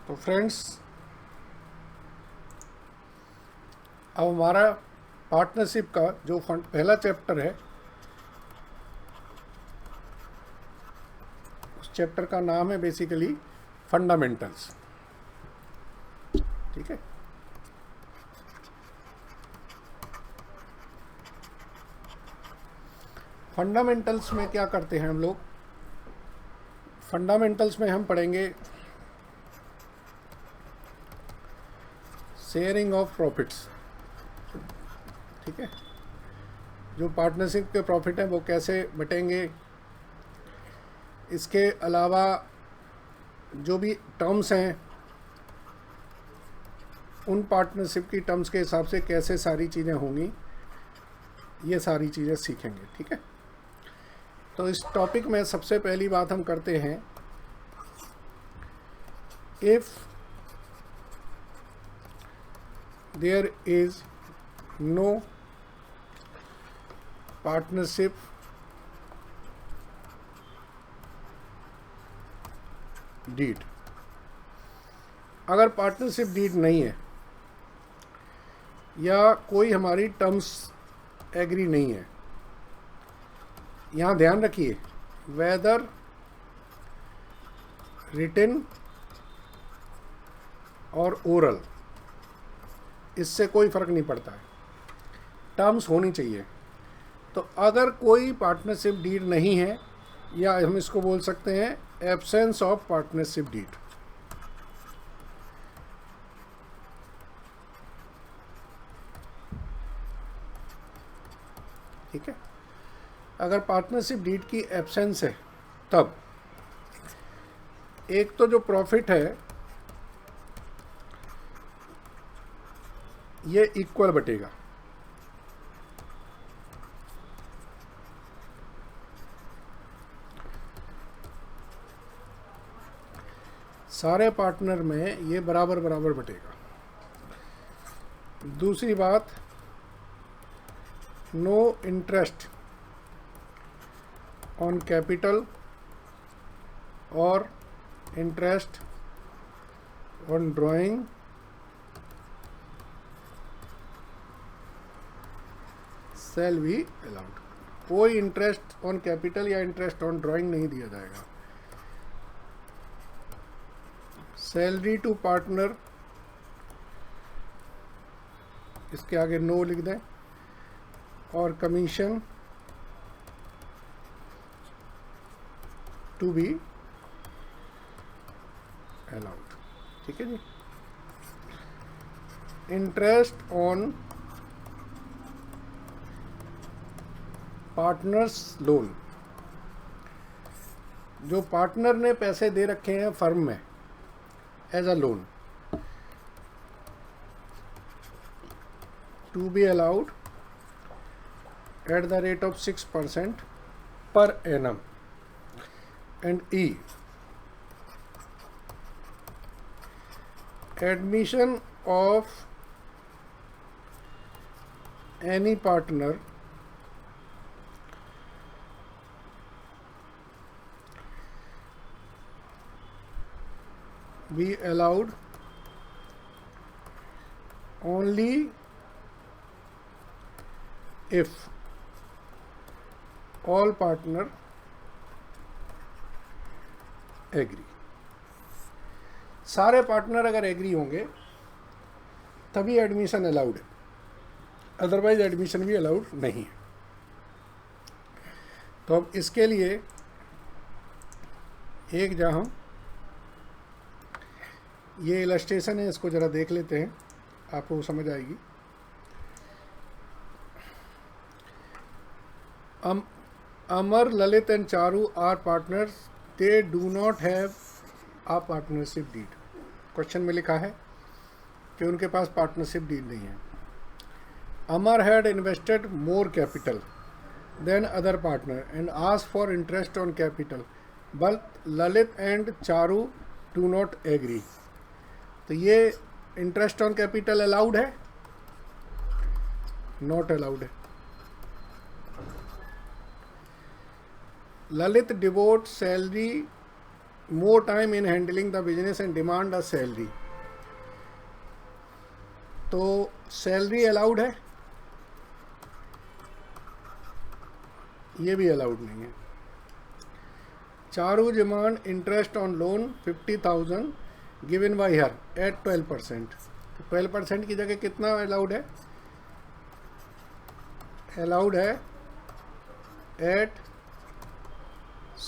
तो फ्रेंड्स, अब हमारा पार्टनरशिप का जो पहला चैप्टर है, उस चैप्टर का नाम है बेसिकली फंडामेंटल्स। ठीक है। फंडामेंटल्स में क्या करते हैं हम लोग? फंडामेंटल्स में हम पढ़ेंगे शेयरिंग ऑफ प्रॉफिट्स। ठीक है। जो पार्टनरशिप के प्रॉफिट हैं वो कैसे बटेंगे, इसके अलावा जो भी टर्म्स हैं उन पार्टनरशिप की टर्म्स के हिसाब से कैसे सारी चीज़ें होंगी, ये सारी चीज़ें सीखेंगे। ठीक है। तो इस टॉपिक में सबसे पहली बात हम करते हैं, if there is no partnership deed. अगर पार्टनरशिप डीड नहीं है या कोई हमारी टर्म्स एग्री नहीं है, यहाँ ध्यान रखिए, वेदर रिटन और ओरल, इससे कोई फर्क नहीं पड़ता है, टर्म्स होनी चाहिए। तो अगर कोई पार्टनरशिप डीड नहीं है, या हम इसको बोल सकते हैं एब्सेंस ऑफ पार्टनरशिप डीड। ठीक है। अगर पार्टनरशिप डीड की एब्सेंस है, तब एक तो जो प्रॉफिट है ये इक्वल बटेगा, सारे पार्टनर में ये बराबर बराबर बटेगा। दूसरी बात, नो इंटरेस्ट ऑन कैपिटल और interest on drawing shall be allowed. कोई इंटरेस्ट ऑन कैपिटल या इंटरेस्ट ऑन ड्राइंग नहीं दिया जाएगा। सैलरी टू पार्टनर, इसके आगे नो लिख दें, और कमीशन टू बी अलाउड। ठीक है जी। इंटरेस्ट ऑन पार्टनर्स लोन, जो पार्टनर ने पैसे दे रखे हैं फर्म में as a loan, to be allowed at the rate of 6% per annum. And E, admission of any partner be allowed only if all partner agree. सारे partner अगर agree होंगे तभी एडमिशन अलाउड है, अदरवाइज एडमिशन भी allowed नहीं है। तो अब इसके लिए एक जहाँ ये इलस्ट्रेशन है, इसको ज़रा देख लेते हैं, आपको समझ आएगी। Amar, Lalit and Charu are partners, they do not have a partnership deed. Question में लिखा है कि उनके पास पार्टनरशिप डीड नहीं है। Amar had invested more capital than other partner and asked for interest on capital, but Lalit and Charu do not agree. तो ये interest on capital allowed है? नॉट अलाउड है। Lalit devote salary more time in handling the business and demand a salary. तो salary allowed है, ये भी allowed नहीं है. Charu demand interest on loan 50,000 given by her at 12%. 12% की जगह कितना अलाउड है? अलाउड है eight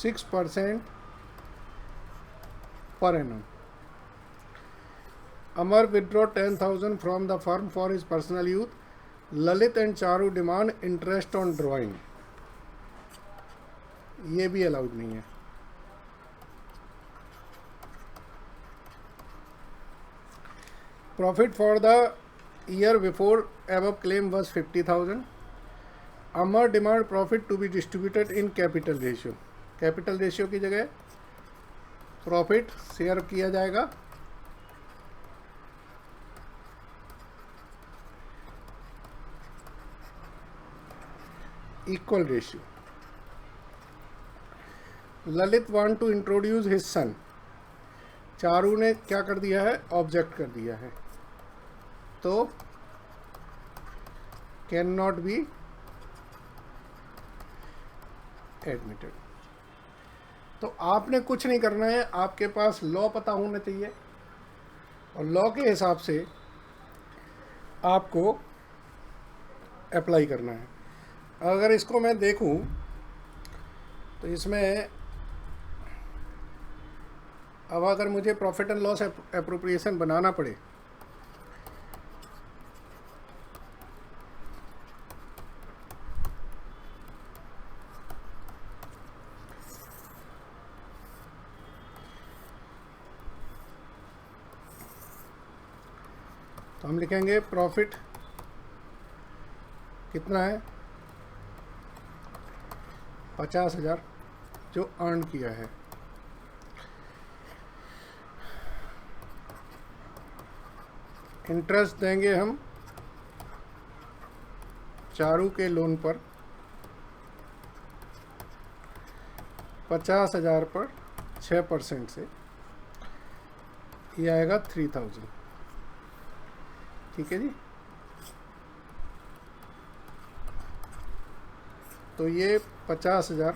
6% per annum. Amar withdraw 10,000 from the firm for his personal use. Lalit and Charu demand interest on drawing. ये भी अलाउड नहीं है. Profit for the year before above claim was 50,000. Amar demand profit to be distributed in capital ratio. Capital ratio की जगह profit share किया जाएगा equal ratio. Lalit want to introduce his son. Charu ने क्या कर दिया है? ऑब्जेक्ट कर दिया है, तो कैन नॉट बी एडमिटेड. तो आपने कुछ नहीं करना है, आपके पास लॉ पता होना चाहिए और लॉ के हिसाब से आपको अप्लाई करना है. अगर इसको मैं देखूं तो इसमें अब अगर मुझे प्रॉफिट एंड लॉस एप्रोप्रिएशन बनाना पड़े तो हम लिखेंगे प्रॉफिट कितना है? 50,000 जो अर्न किया है. इंटरेस्ट देंगे हम चारू के लोन पर 50,000 पर 6% से, ये आएगा 3,000. ठीक है जी. तो ये 50,000,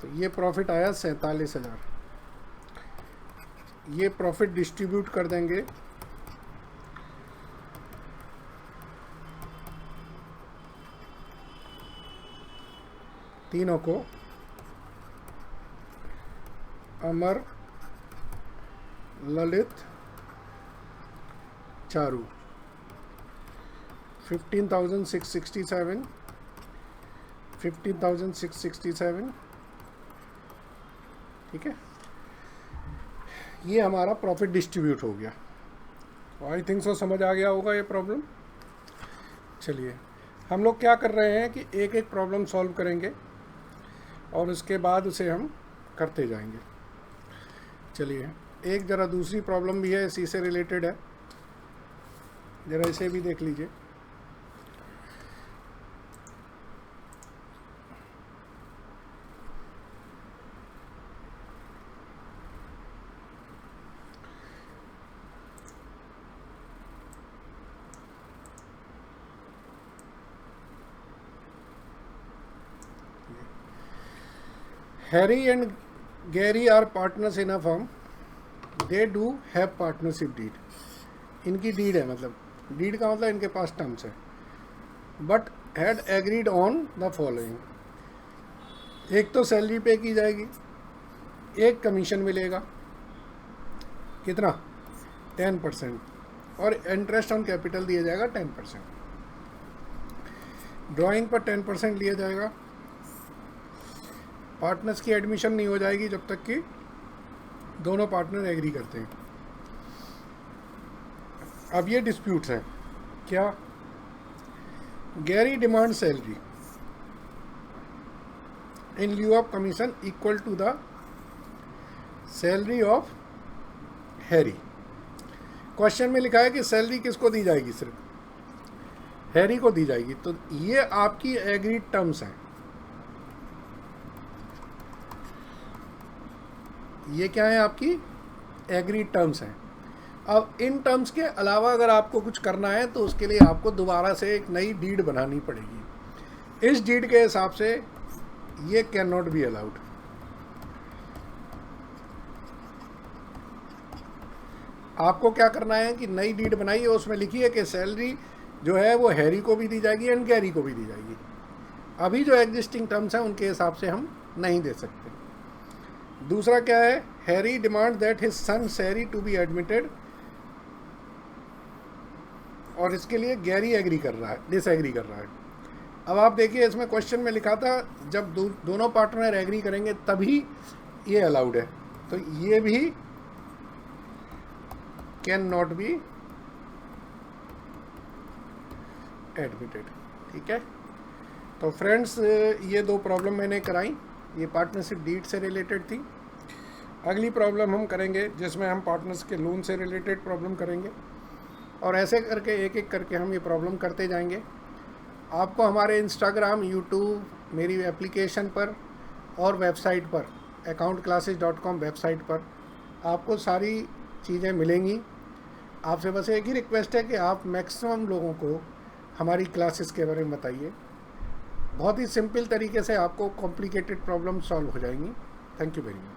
तो ये प्रॉफिट आया 47,000. ये प्रॉफिट डिस्ट्रीब्यूट कर देंगे तीनों को. अमर, ललित, चारू. 15,667, 15,667. ठीक है, ये हमारा प्रॉफिट डिस्ट्रीब्यूट हो गया. आई थिंक सो समझ आ गया होगा ये प्रॉब्लम. चलिए, हम लोग क्या कर रहे हैं कि एक एक प्रॉब्लम सॉल्व करेंगे और उसके बाद उसे हम करते जाएंगे. चलिए, एक ज़रा दूसरी प्रॉब्लम भी है, इसी से रिलेटेड है, ज़रा इसे भी देख लीजिए. Harry and Gary are partners in a firm. They do have partnership deed. इनकी डीड है, मतलब डीड का मतलब इनके पास टर्म्स है. But had agreed on the following. एक तो सैलरी पे की जाएगी, एक कमीशन मिलेगा, कितना? 10%, और इंटरेस्ट ऑन कैपिटल दिया जाएगा 10%. ड्राइंग पर 10% लिया जाएगा. पार्टनर्स की एडमिशन नहीं हो जाएगी जब तक कि दोनों पार्टनर एग्री करते हैं. अब ये डिस्प्यूट्स हैं. क्या? Gary demand salary in lieu of commission equal to the salary of Harry. Question में लिखा है कि सैलरी किसको दी जाएगी? सिर्फ हैरी को दी जाएगी. तो ये आपकी एग्रीड टर्म्स हैं. ये क्या है आपकी एग्रीड टर्म्स हैं। अब इन टर्म्स के अलावा अगर आपको कुछ करना है तो उसके लिए आपको दोबारा से एक नई डीड बनानी पड़ेगी। इस डीड के हिसाब से ये कैन नॉट बी अलाउड। आपको क्या करना है कि नई डीड बनाइए, उसमें लिखिए कि सैलरी जो है वो हैरी को भी दी जाएगी एंड गैरी को भी दी जाएगी। अभी जो एग्जिस्टिंग टर्म्स हैं उनके हिसाब से हम नहीं दे सकते। दूसरा क्या है, Harry demand that his son सैरी टू बी एडमिटेड, और इसके लिए गैरी एग्री कर रहा है, डिसएग्री कर रहा है। अब आप देखिए इसमें क्वेश्चन में लिखा था जब दोनों पार्टनर एग्री करेंगे तभी ये अलाउड है, तो ये भी कैन नॉट बी एडमिटेड। ठीक है, तो फ्रेंड्स ये दो प्रॉब्लम मैंने कराई, ये पार्टनरशिप डीड से रिलेटेड थी। अगली प्रॉब्लम हम करेंगे जिसमें हम पार्टनर्स के लोन से रिलेटेड प्रॉब्लम करेंगे, और ऐसे करके एक एक करके हम ये प्रॉब्लम करते जाएंगे। आपको हमारे इंस्टाग्राम, यूट्यूब, मेरी एप्लीकेशन पर और वेबसाइट पर accountclasses.com वेबसाइट पर आपको सारी चीज़ें मिलेंगी। आपसे बस एक ही रिक्वेस्ट है कि आप मैक्सिमम लोगों को हमारी क्लासेस के बारे में बताइए। बहुत ही सिंपल तरीके से आपको कॉम्प्लिकेटेड प्रॉब्लम सॉल्व हो जाएंगी। Thank you very much.